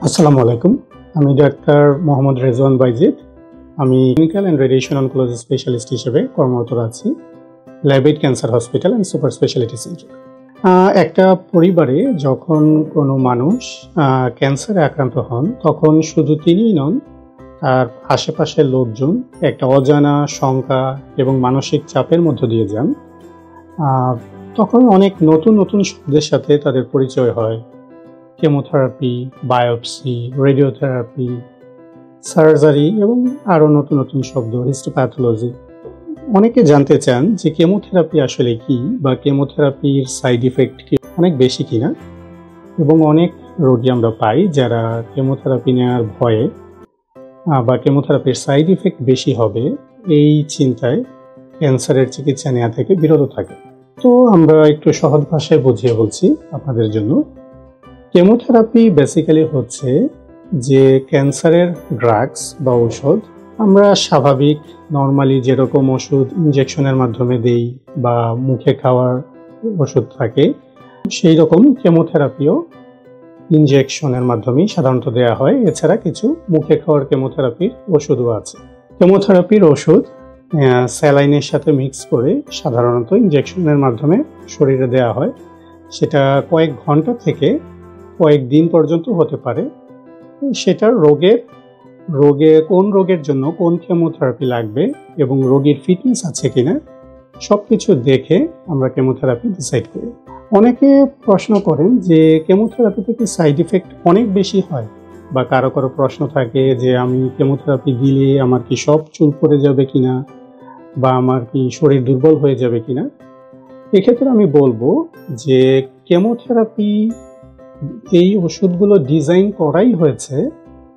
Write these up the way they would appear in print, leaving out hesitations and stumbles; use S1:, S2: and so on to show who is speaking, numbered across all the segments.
S1: আসসালামু আলাইকুম। আমি ডাক্তার মোহাম্মদ রেজওয়ান বাইজিদ। আমি clinical and radiation oncology specialist হিসেবে কর্মরত আছি Labaid cancer hospital and super speciality centre. একটা পরিবারে যখন কোনো মানুষ ক্যান্সারে আক্রান্ত হন, তখন শুধু তিনিই নন, তার আশেপাশের লোকজন একটা অজানা শঙ্কা এবং মানসিক চাপের মধ্য দিয়ে যান। তখন অনেক নতুন নতুন শব্দের সাথে তাদের পরিচয় হয়। কেমোথেরাপি, বায়োপসি, রেডিওথেরাপি, সার্জারি এবং আরও নতুন নতুন শব্দ, হিস্টোপ্যাথোলজি। অনেকে জানতে চান যে কেমোথেরাপি আসলে কি, বা কেমোথেরাপির সাইড ইফেক্ট কি অনেক বেশি কিনা। এবং অনেক রোগী আমরা পাই যারা কেমোথেরাপি নেওয়ার ভয়ে বা কেমোথেরাপির সাইড ইফেক্ট বেশি হবে এই চিন্তায় ক্যান্সারের চিকিৎসা নেওয়া থেকে বিরত থাকে। তো আমরা একটু সহজ ভাষায় বুঝিয়ে বলছি আপনাদের জন্য। কেমোথেরাপি বেসিক্যালি হচ্ছে যে ক্যান্সারের ড্রাগস বা ঔষধ আমরা স্বাভাবিক নর্মালি যেরকম ওষুধ ইনজেকশনের মাধ্যমে দেই বা মুখে খাওয়ার ওষুধ থাকে, সেই রকম কেমোথেরাপিও ইনজেকশনের মাধ্যমেই সাধারণত দেওয়া হয়। এছাড়া কিছু মুখে খাওয়ার কেমোথেরাপির ওষুধও আছে। কেমোথেরাপির ওষুধ স্যালাইনের সাথে মিক্স করে সাধারণত ইনজেকশনের মাধ্যমে শরীরে দেওয়া হয়। সেটা কয়েক ঘন্টা থেকে কয়েক দিন পর্যন্ত হতে পারে। সেটা রোগে কোন রোগের জন্য কোন কেমোথেরাপি লাগবে এবং রোগীর ফিটনেস আছে কিনা সব কিছু দেখে আমরা কেমোথেরাপি ডিসাইড করি। অনেকে প্রশ্ন করেন যে কেমোথেরাপি থেকে সাইড ইফেক্ট অনেক বেশি হয়, বা কারো কারো প্রশ্ন থাকে যে আমি কেমোথেরাপি দিলে আমার কি সব চুল পড়ে যাবে কিনা, বা আমার কি শরীর দুর্বল হয়ে যাবে কিনা। এক্ষেত্রে আমি বলবো যে কেমোথেরাপি এই ওষুধগুলো ডিজাইন করাই হয়েছে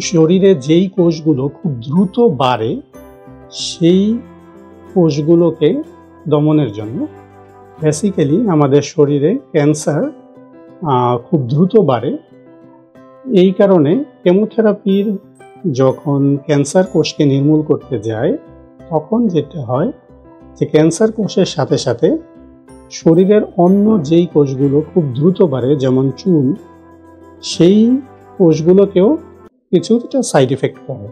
S1: শরীরে যেই কোষগুলো খুব দ্রুত বাড়ে সেই কোষগুলোকে দমনের জন্য। বেসিক্যালি আমাদের শরীরে ক্যান্সার খুব দ্রুত বাড়ে, এই কারণে কেমোথেরাপির যখন ক্যান্সার কোষকে নির্মূল করতে যায় তখন যেটা হয় যে ক্যান্সার কোষের সাথে সাথে শরীরের অন্য যেই কোষগুলো খুব দ্রুত বাড়ে, যেমন চুল, সেই কোষগুলোকেও কিছুটা সাইড ইফেক্ট করে।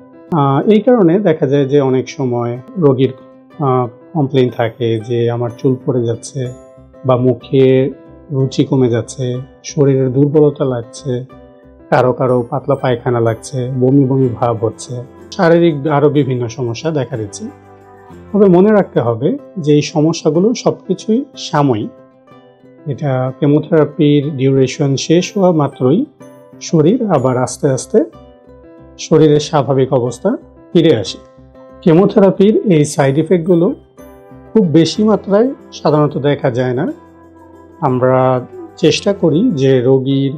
S1: এই কারণে দেখা যায় যে অনেক সময় রোগীর কমপ্লেইন থাকে যে আমার চুল পড়ে যাচ্ছে, বা মুখে রুচি কমে যাচ্ছে, শরীরের দুর্বলতা লাগছে, কারো কারো পাতলা পায়খানা লাগছে, বমি বমি ভাব হচ্ছে, শারীরিক আরও বিভিন্ন সমস্যা দেখা দিচ্ছে। তবে মনে রাখতে হবে যে এই সমস্যাগুলো সবকিছুই সাময়িক। এটা কেমোথেরাপির ডিউরেশন শেষ হওয়া মাত্রই শরীর আবার আস্তে আস্তে শরীরের স্বাভাবিক অবস্থা ফিরে আসে। কেমোথেরাপির এই সাইড ইফেক্টগুলো খুব বেশি মাত্রায় সাধারণত দেখা যায় না। আমরা চেষ্টা করি যে রোগীর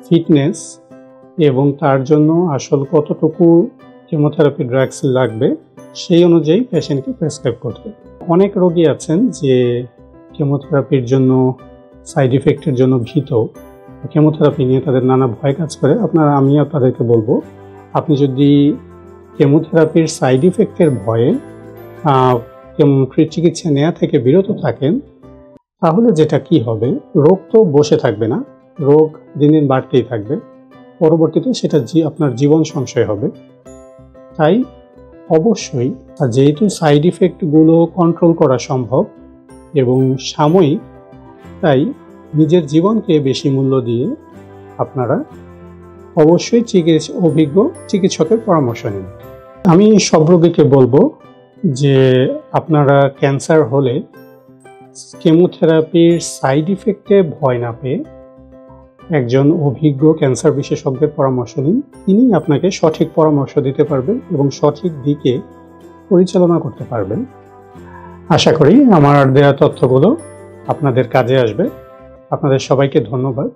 S1: ফিটনেস এবং তার জন্য আসল কতটুকু কেমোথেরাপি ড্রাগস লাগবে সেই অনুযায়ী পেশেন্টকে প্রেসক্রাইব করতে। অনেক রোগী আছেন যে কেমোথেরাপির জন্য সাইড ইফেক্টের জন্য ভীত, কেমোথেরাপি নিয়ে তাদের নানা ভয় কাজ করে। আমিও তাদেরকে বলবো, আপনি যদি কেমোথেরাপির সাইড ইফেক্টের ভয়ে চিকিৎসা নেওয়া থেকে বিরত থাকেন, তাহলে যেটা কি হবে, রোগ তো বসে থাকবে না, রোগ দিন দিন বাড়তেই থাকবে। পরবর্তীতে সেটা আপনার জীবন সংশয় হবে। তাই অবশ্যই, যেহেতু সাইড ইফেক্টগুলো কন্ট্রোল করা সম্ভব এবং সাময়িক, তাই নিজের জীবনকে বেশি মূল্য দিয়ে আপনারা অবশ্যই অভিজ্ঞ চিকিৎসকের পরামর্শ নিন। আমি সব রোগীকে বলবো যে আপনারা ক্যান্সার হলে কেমোথেরাপির সাইড ইফেক্টে ভয় না পেয়ে একজন অভিজ্ঞ ক্যান্সার বিশেষজ্ঞের পরামর্শ নিন। তিনি আপনাকে সঠিক পরামর্শ দিতে পারবেন এবং সঠিক দিকে পরিচালনা করতে পারবেন। আশা করি আমার দেওয়া তথ্যগুলো আপনাদের কাজে আসবে। আপনাদের সবাইকে ধন্যবাদ।